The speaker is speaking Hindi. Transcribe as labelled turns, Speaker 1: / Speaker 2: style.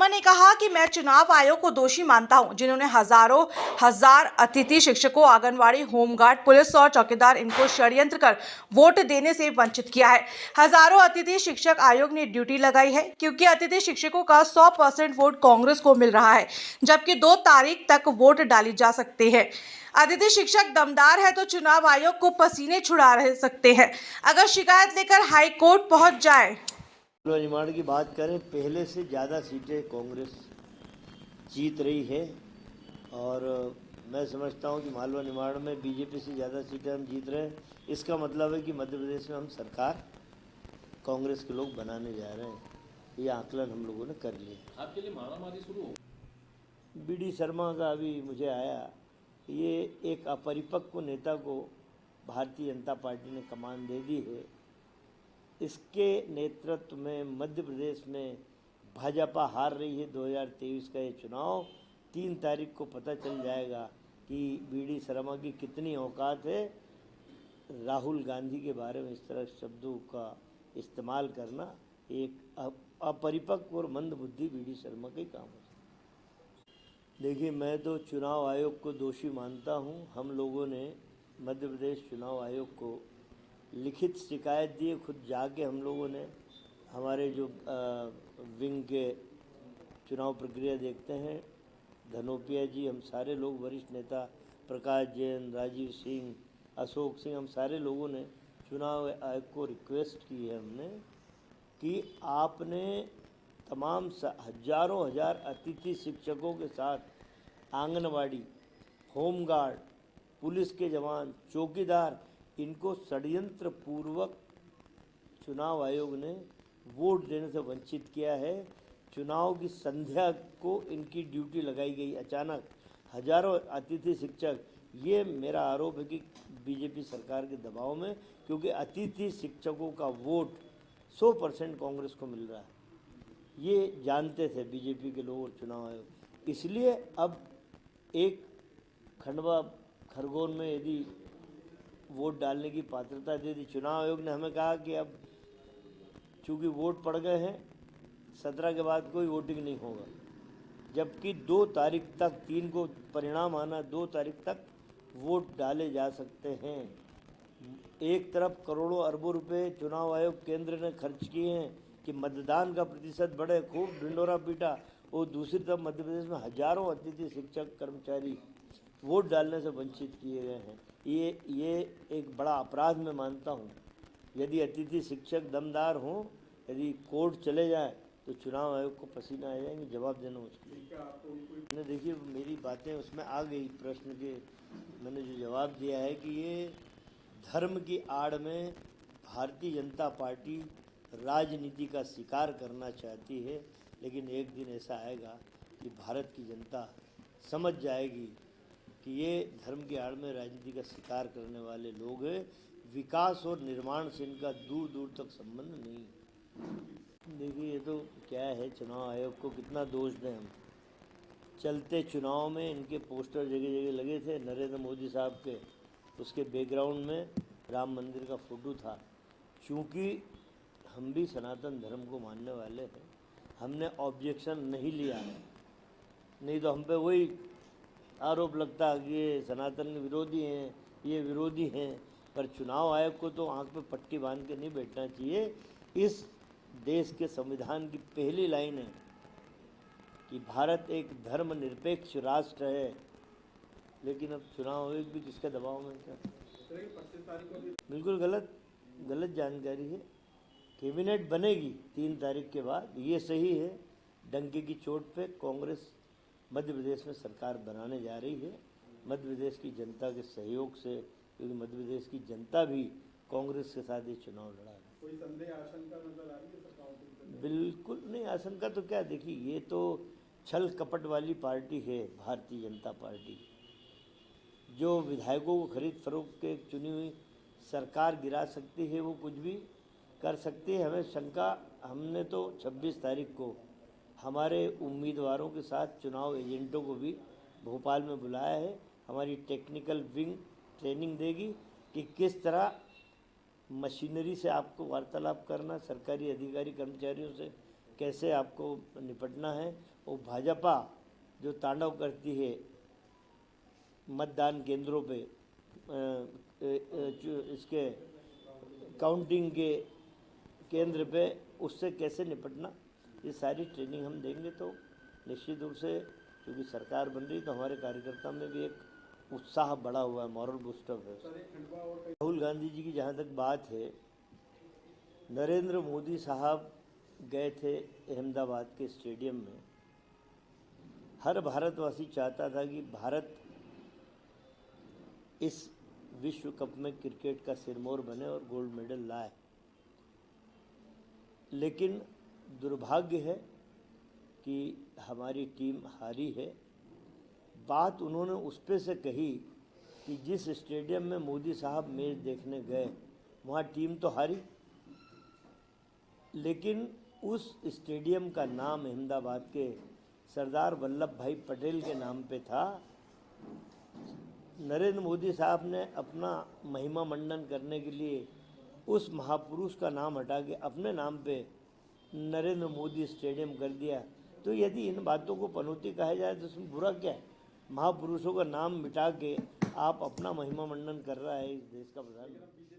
Speaker 1: शर्मा ने कहा कि मैं चुनाव आयोग को दोषी मानता हूं, जिन्होंने हजारों हजार अतिथि शिक्षकों, आंगनवाड़ी, होमगार्ड, पुलिस और चौकीदार इनको षड्यंत्र कर वोट देने से वंचित किया है। हजारों अतिथि शिक्षक आयोग ने ड्यूटी लगाई है, क्योंकि अतिथि शिक्षकों का 100% वोट कांग्रेस को मिल रहा है, जबकि 2 तारीख तक वोट डाली जा सकते हैं। अतिथि शिक्षक दमदार है तो चुनाव आयोग को पसीने छुड़ा रह सकते हैं। अगर शिकायत लेकर हाई कोर्ट पहुंच जाए।
Speaker 2: निर्माण की बात करें, पहले से ज़्यादा सीटें कांग्रेस जीत रही है और मैं समझता हूं कि मालवा निमाड़ में बीजेपी से ज़्यादा सीटें हम जीत रहे हैं। इसका मतलब है कि मध्य प्रदेश में हम सरकार कांग्रेस के लोग बनाने जा रहे हैं। ये आकलन हम लोगों ने कर लिया।
Speaker 3: आपके लिए मारामारी शुरू हो?
Speaker 2: बीडी शर्मा का अभी मुझे आया, ये एक अपरिपक्व नेता को भारतीय जनता पार्टी ने कमान दे दी है। इसके नेतृत्व में मध्य प्रदेश में भाजपा हार रही है। 2023 का ये चुनाव 3 तारीख को पता चल जाएगा कि बीडी शर्मा की कितनी औकात है। राहुल गांधी के बारे में इस तरह शब्दों का इस्तेमाल करना एक अपरिपक्व और मंदबुद्धि बीडी शर्मा का ही काम है। देखिए, मैं तो चुनाव आयोग को दोषी मानता हूं। हम लोगों ने मध्य प्रदेश चुनाव आयोग को लिखित शिकायत दी है। खुद जाके हम लोगों ने, हमारे जो विंग के चुनाव प्रक्रिया देखते हैं, धनोपिया जी, हम सारे लोग, वरिष्ठ नेता प्रकाश जैन, राजीव सिंह, अशोक सिंह, हम सारे लोगों ने चुनाव आयोग को रिक्वेस्ट की है हमने कि आपने तमाम हजारों हजार अतिथि शिक्षकों के साथ आंगनवाड़ी, होमगार्ड, पुलिस के जवान, चौकीदार, इनको षड्यंत्र पूर्वक चुनाव आयोग ने वोट देने से वंचित किया है। चुनाव की संध्या को इनकी ड्यूटी लगाई गई अचानक, हजारों अतिथि शिक्षक। ये मेरा आरोप है कि बीजेपी सरकार के दबाव में, क्योंकि अतिथि शिक्षकों का वोट 100% कांग्रेस को मिल रहा है, ये जानते थे बीजेपी के लोग और चुनाव आयोग। इसलिए अब एक खंडवा खरगोन में यदि वोट डालने की पात्रता दे दी, चुनाव आयोग ने हमें कहा कि अब चूंकि वोट पड़ गए हैं, 17 के बाद कोई वोटिंग नहीं होगा, जबकि 2 तारीख तक, 3 को परिणाम आना, 2 तारीख तक वोट डाले जा सकते हैं। एक तरफ करोड़ों अरबों रुपए चुनाव आयोग केंद्र ने खर्च किए हैं कि मतदान का प्रतिशत बढ़े, खूब ढिंडोरा पीटा, और दूसरी तरफ मध्य प्रदेश में हजारों अतिथि शिक्षक कर्मचारी वोट डालने से वंचित किए गए हैं। ये एक बड़ा अपराध मैं मानता हूँ। यदि अतिथि शिक्षक दमदार हों, यदि कोर्ट चले जाए तो चुनाव आयोग को पसीना आ जाएंगे, जवाब देना मुश्किल है। देखिए, मेरी बातें उसमें आ गई प्रश्न के, मैंने जो जवाब दिया है कि ये धर्म की आड़ में भारतीय जनता पार्टी राजनीति का शिकार करना चाहती है, लेकिन एक दिन ऐसा आएगा कि भारत की जनता समझ जाएगी कि ये धर्म की आड़ में राजनीति का शिकार करने वाले लोग हैं। विकास और निर्माण से इनका दूर दूर तक संबंध नहीं। देखिए, ये तो क्या है, चुनाव आयोग को कितना दोष दें हम। चलते चुनाव में इनके पोस्टर जगह जगह लगे थे नरेंद्र मोदी साहब के, उसके बैकग्राउंड में राम मंदिर का फोटो था। चूँकि हम भी सनातन धर्म को मानने वाले हैं, हमने ऑब्जेक्शन नहीं लिया है, नहीं तो हम पे वही आरोप लगता है कि ये सनातन विरोधी हैं, ये विरोधी हैं। पर चुनाव आयोग को तो आंख पे पट्टी बांध के नहीं बैठना चाहिए। इस देश के संविधान की पहली लाइन है कि भारत एक धर्मनिरपेक्ष राष्ट्र है, लेकिन अब चुनाव आयोग भी किसके दबाव में क्या? बिल्कुल गलत जानकारी है। कैबिनेट बनेगी 3 तारीख के बाद, ये सही है। डंके की चोट पे कांग्रेस मध्य प्रदेश में सरकार बनाने जा रही है, मध्य प्रदेश की जनता के सहयोग से, क्योंकि मध्य प्रदेश की जनता भी कांग्रेस के साथ ये चुनाव लड़ा है।
Speaker 3: कोई संदेह, आशंका नजर आ रही है सरकार को?
Speaker 2: बिल्कुल नहीं, आशंका तो क्या, देखिए, ये तो छल कपट वाली पार्टी है भारतीय जनता पार्टी, जो विधायकों को खरीद फरोख्त के चुनी हुई सरकार गिरा सकती है, वो कुछ भी कर सकती है। हमें शंका, हमने तो 26 तारीख को हमारे उम्मीदवारों के साथ चुनाव एजेंटों को भी भोपाल में बुलाया है। हमारी टेक्निकल विंग ट्रेनिंग देगी कि किस तरह मशीनरी से आपको वार्तालाप करना, सरकारी अधिकारी कर्मचारियों से कैसे आपको निपटना है, और भाजपा जो तांडव करती है मतदान केंद्रों पे इसके काउंटिंग के केंद्र पे, उससे कैसे निपटना, ये सारी ट्रेनिंग हम देंगे। तो निश्चित रूप से क्योंकि सरकार बन रही तो हमारे कार्यकर्ता में भी एक उत्साह बढ़ा हुआ है, मॉरल बूस्टअप है। राहुल गांधी जी की जहाँ तक बात है, नरेंद्र मोदी साहब गए थे अहमदाबाद के स्टेडियम में। हर भारतवासी चाहता था कि भारत इस विश्व कप में क्रिकेट का सिरमौर बने और गोल्ड मेडल लाए, लेकिन दुर्भाग्य है कि हमारी टीम हारी है। बात उन्होंने उस पे से कही कि जिस स्टेडियम में मोदी साहब मैच देखने गए वहाँ टीम तो हारी, लेकिन उस स्टेडियम का नाम अहमदाबाद के सरदार वल्लभ भाई पटेल के नाम पे था। नरेंद्र मोदी साहब ने अपना महिमा मंडन करने के लिए उस महापुरुष का नाम हटा के अपने नाम पे नरेंद्र मोदी स्टेडियम कर दिया। तो यदि इन बातों को पनौती कहा जाए तो उसमें बुरा क्या है? महापुरुषों का नाम मिटा के आप अपना महिमा मंडन कर रहा है इस देश का प्रधानमंत्री।